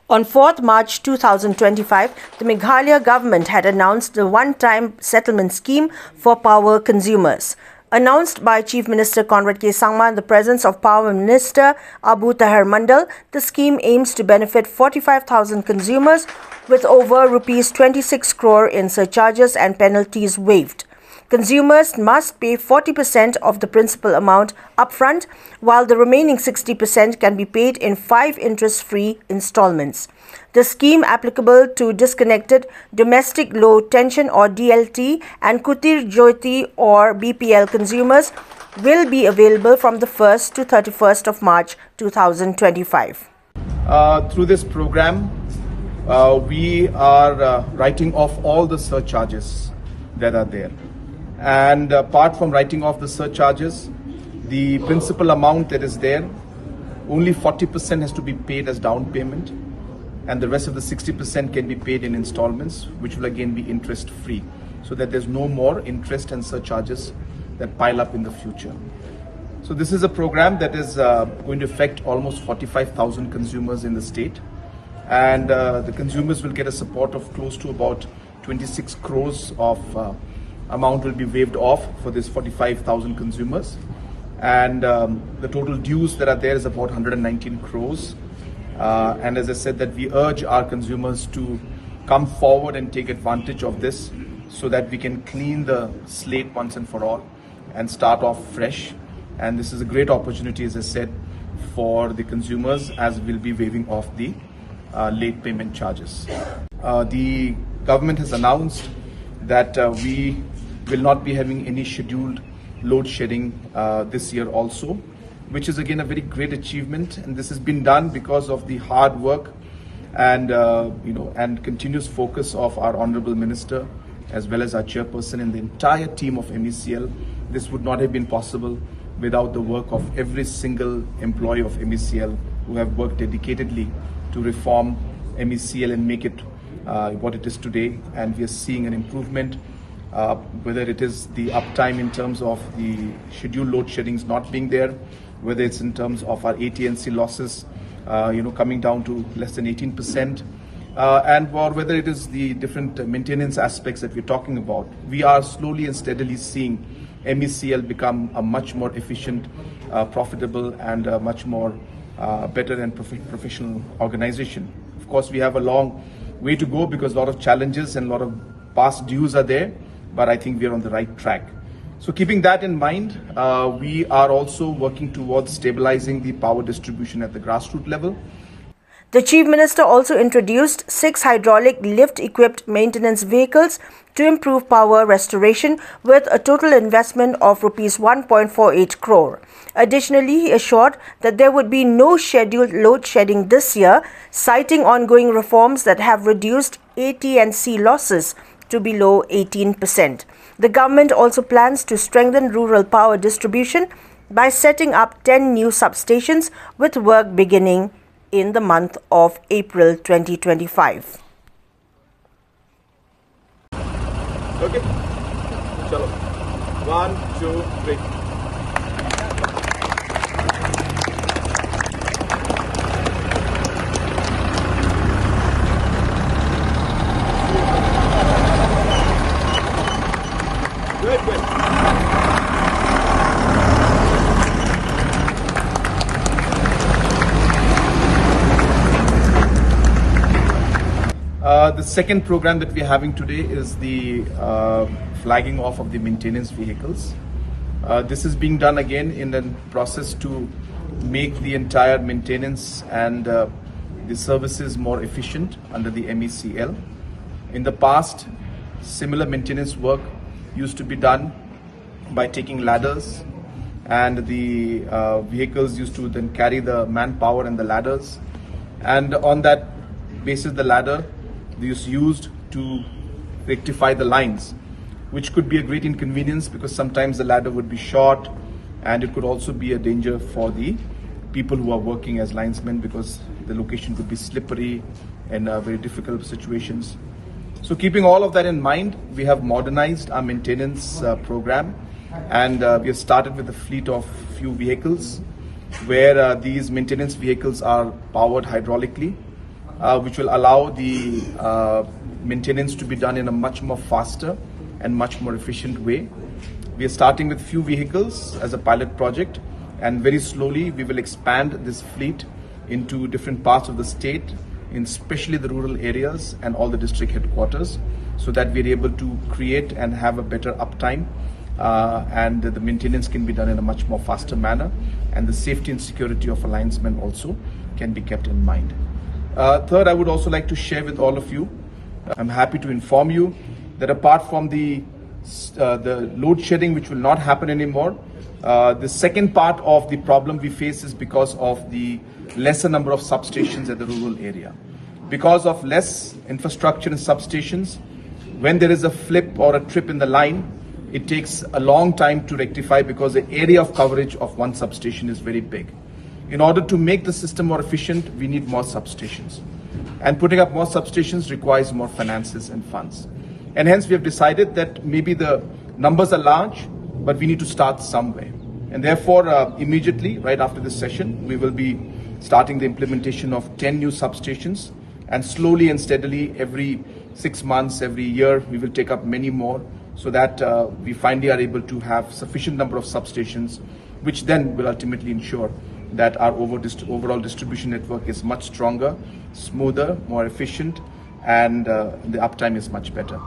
On 4th March 2025, the Meghalaya government had announced the one-time settlement scheme for power consumers. Announced by Chief Minister Conrad Sangma in the presence of Power Minister Abu Taher Mondal, the scheme aims to benefit 45,000 consumers with over rupees 26 crore in surcharges and penalties waived. Consumers must pay 40% of the principal amount upfront, while the remaining 60% can be paid in 5 interest-free installments. The scheme applicable to disconnected domestic low tension or DLT and Kutir Jyoti or BPL consumers will be available from the 1st to 31st of March 2025. Through this program, we are writing off all the surcharges that are there. And apart from writing off the surcharges, the principal amount that is there, only 40% has to be paid as down payment, and the rest of the 60% can be paid in installments, which will again be interest free, so that there's no more interest and surcharges that pile up in the future. So this is a program that is going to affect almost 45,000 consumers in the state, and the consumers will get a support of close to about 26 crores of amount will be waived off for this 45,000 consumers, and the total dues that are there is about 119 crores. And as I said, that we urge our consumers to come forward and take advantage of this so that we can clean the slate once and for all and start off fresh. And this is a great opportunity, as I said, for the consumers, as we'll be waiving off the late payment charges. The government has announced that we will not be having any scheduled load shedding this year also, which is again a very great achievement, and this has been done because of the hard work and and continuous focus of our Honorable Minister as well as our chairperson and the entire team of MECL. This would not have been possible without the work of every single employee of MECL who have worked dedicatedly to reform MECL and make it what it is today. And we are seeing an improvement, whether it is the uptime in terms of the scheduled load sheddings not being there, whether it's in terms of our AT&C losses coming down to less than 18%, and or whether it is the different maintenance aspects that we're talking about. We are slowly and steadily seeing MECL become a much more efficient, profitable, and much more better and professional organization. Of course, we have a long way to go because a lot of challenges and a lot of past dues are there, but I think we are on the right track. So keeping that in mind, we are also working towards stabilizing the power distribution at the grassroots level. The Chief Minister also introduced 6 hydraulic lift-equipped maintenance vehicles to improve power restoration with a total investment of rupees 1.48 crore. Additionally, he assured that there would be no scheduled load shedding this year, citing ongoing reforms that have reduced AT&C losses to below 18%. The government also plans to strengthen rural power distribution by setting up 10 new substations, with work beginning in the month of April 2025. Okay. Chalo. 1, 2, 3. Good. The second program that we're having today is the flagging off of the maintenance vehicles. This is being done again in the process to make the entire maintenance and the services more efficient under the MECL. In the past, similar maintenance work used to be done by taking ladders, and the vehicles used to then carry the manpower and the ladders, and on that basis the ladder is used to rectify the lines, which could be a great inconvenience because sometimes the ladder would be short, and it could also be a danger for the people who are working as linesmen because the location could be slippery and very difficult situations. So keeping all of that in mind, we have modernized our maintenance program, and we have started with a fleet of few vehicles where these maintenance vehicles are powered hydraulically, which will allow the maintenance to be done in a much more faster and much more efficient way. We are starting with few vehicles as a pilot project, and very slowly we will expand this fleet into different parts of the state, in especially the rural areas and all the district headquarters, so that we are able to create and have a better uptime, and the maintenance can be done in a much more faster manner, and the safety and security of our linesmen also can be kept in mind. Third, I would also like to share with all of you, I'm happy to inform you that apart from the load shedding, which will not happen anymore, the second part of the problem we face is because of the lesser number of substations at the rural area. Because of less infrastructure in substations, when there is a flip or a trip in the line, it takes a long time to rectify because the area of coverage of one substation is very big. In order to make the system more efficient, we need more substations. And putting up more substations requires more finances and funds. And hence we have decided that maybe the numbers are large, but we need to start somewhere. And therefore, immediately, right after this session, we will be starting the implementation of 10 new substations, and slowly and steadily every 6 months, every year, we will take up many more, so that we finally are able to have sufficient number of substations, which then will ultimately ensure that our overall distribution network is much stronger, smoother, more efficient, and the uptime is much better.